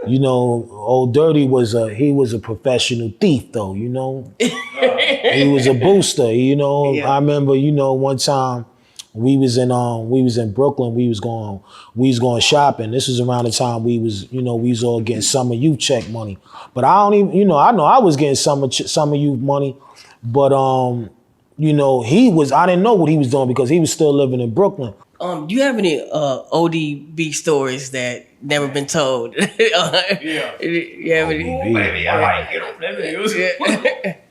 You know, Old Dirty was a professional thief though, you know. He was a booster, you know. Yeah. I remember, you know, one time we was in Brooklyn, we was going shopping. This was around the time we was all getting summer youth check money. But I don't even, you know I was getting summer youth money, but you know, I didn't know what he was doing because he was still living in Brooklyn. Do you have any ODB stories that never been told? Yeah. You have any? Oh, baby, I like it.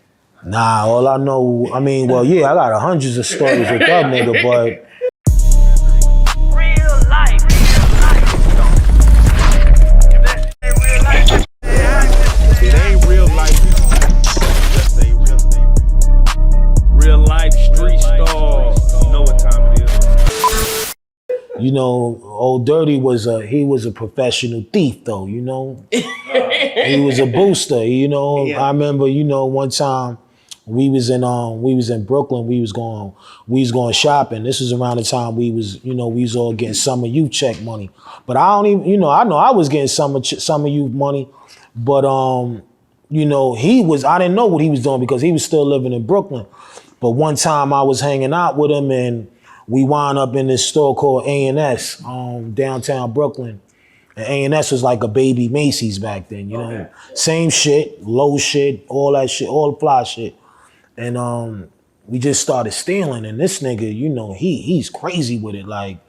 Nah, all I know, I mean, well, yeah, I got hundreds of stories with that nigga, but. It ain't real life. Just ain't real life street stars. You know what time it is. You know, Old Dirty was a professional thief though, you know. He was a booster, you know. Yeah. I remember, you know, one time we was in Brooklyn, we was going shopping. This was around the time we was all getting summer youth check money. But I don't even, you know I was getting summer youth money, but you know, I didn't know what he was doing because he was still living in Brooklyn. But one time I was hanging out with him and we wound up in this store called A&S, downtown Brooklyn. And A&S was like a baby Macy's back then, you know? Okay. Same shit, low shit, all that shit, all the fly shit. And we just started stealing, and this nigga, you know, he's crazy with it. Like,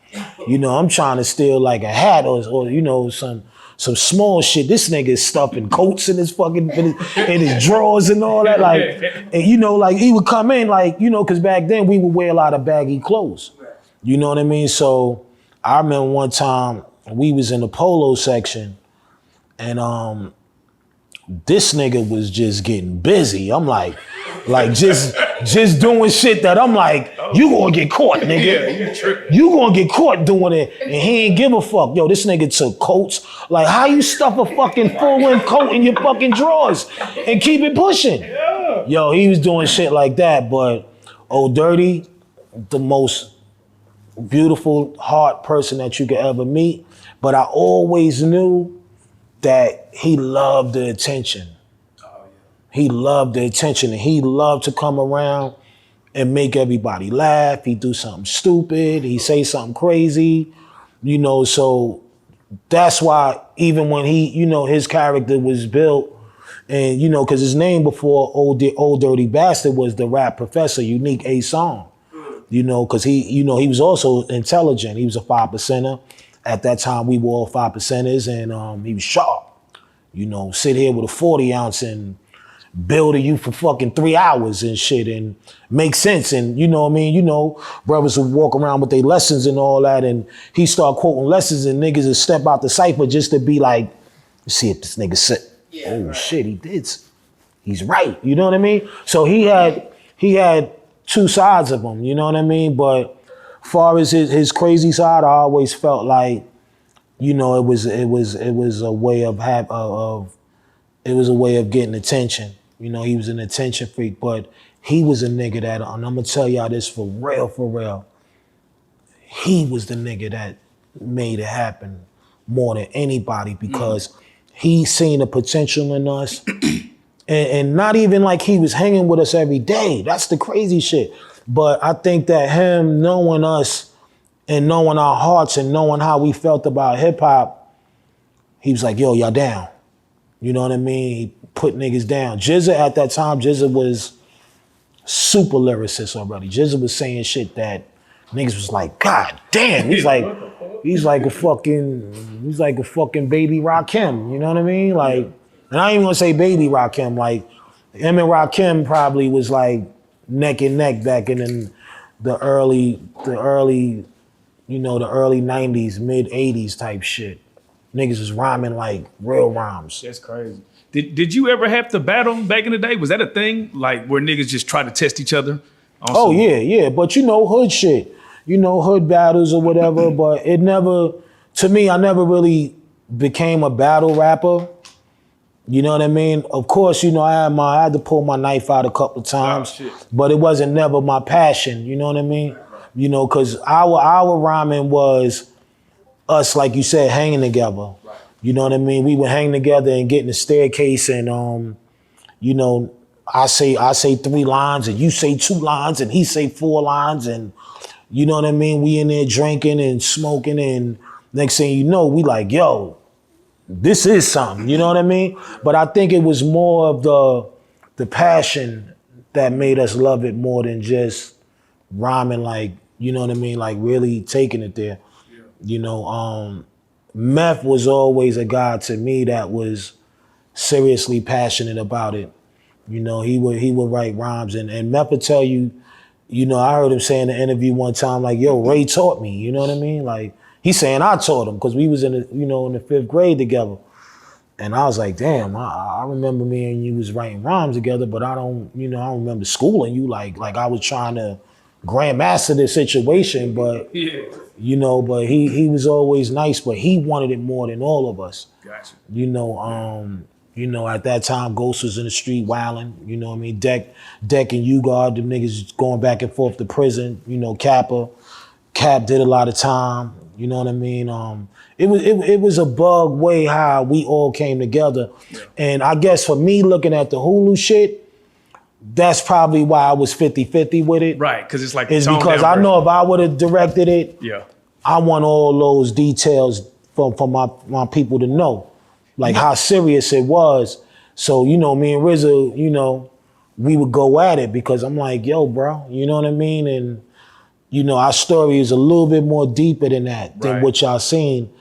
you know, I'm trying to steal like a hat or you know, some small shit. This nigga is stuffing coats in his fucking in his drawers and all that. Like, and you know, like he would come in like, you know, because back then we would wear a lot of baggy clothes. You know what I mean? So I remember one time we was in the polo section, and this nigga was just getting busy. I'm like just doing shit that I'm like, you gonna get caught, nigga. You gonna get caught doing it. And he ain't give a fuck. Yo, this nigga took coats. Like, how you stuff a fucking full-length coat in your fucking drawers and keep it pushing? Yo, he was doing shit like that. But Old Dirty, the most beautiful heart person that you could ever meet. But I always knew that he loved the attention. He loved the attention, and he loved to come around and make everybody laugh. He do something stupid. He say something crazy, you know. So that's why even when he, you know, his character was built, and you know, because his name before Old Dirty Bastard was the rap professor, Unique A Song, you know, because he was also intelligent. He was a 5%er. At that time, we were all 5%ers, and he was sharp. You know, sit here with a 40 ounce and build a you for fucking 3 hours and shit and make sense. And you know what I mean? You know, brothers would walk around with their lessons and all that, and he start quoting lessons, and niggas would step out the cipher just to be like, see if this nigga said, shit, he did. He's right. You know what I mean? So he had two sides of him, you know what I mean? But far as his crazy side, I always felt like, you know, it was a way of getting attention. You know, he was an attention freak, but he was a nigga that, and I'm gonna tell y'all this for real. He was the nigga that made it happen more than anybody because he seen the potential in us. and not even like he was hanging with us every day. That's the crazy shit. But I think that him knowing us and knowing our hearts and knowing how we felt about hip hop, he was like, yo, y'all down. You know what I mean? He put niggas down. GZA at that time, GZA was super lyricist already. GZA was saying shit that niggas was like, God damn. He's like a fucking baby Rakim. You know what I mean? Like, and I ain't even gonna say baby Rakim. Like, him and Rakim probably was like neck and neck back in the early 90s, mid 80s type shit. Niggas was rhyming like real rhymes. That's crazy. Did you ever have to battle back in the day? Was that a thing? Like where niggas just try to test each other? Oh yeah. But you know, hood shit. You know, hood battles or whatever, but it never, to me, I never really became a battle rapper. You know what I mean? Of course, you know, I had to pull my knife out a couple of times, but it wasn't never my passion. You know what I mean? You know, because our rhyming was us, like you said, hanging together. You know what I mean? We would hang together and get in the staircase and you know, I say 3 lines and you say 2 lines and he say 4 lines and you know what I mean? We in there drinking and smoking and next thing you know, we like, yo, this is something, you know what I mean? But I think it was more of the passion that made us love it more than just rhyming like, you know what I mean? Like really taking it there. Yeah. You know, Meth was always a guy to me that was seriously passionate about it. You know, he would write rhymes and Meth would tell you, you know, I heard him say in the interview one time, like, yo, Ray taught me, you know what I mean? Like, he's saying I taught him because we was in the 5th grade together. And I was like, damn, I remember me and you was writing rhymes together, but I don't remember schooling you like I was trying to grandmaster the situation, but you know, but he was always nice, but he wanted it more than all of us. Gotcha. You know, at that time, Ghost was in the street wilding, you know what I mean? Deck and U-Guard, them niggas going back and forth to prison, you know, Cap did a lot of time, you know what I mean? It was a bug way how we all came together. Yeah. And I guess for me looking at the Hulu shit, that's probably why I was 50-50 with it. Right, because it's like it's because I know if I would have directed it, I want all those details for my people to know. Like how serious it was. So, you know, me and RZA, you know, we would go at it because I'm like, yo, bro, you know what I mean? And, you know, our story is a little bit more deeper than that, than what y'all seen.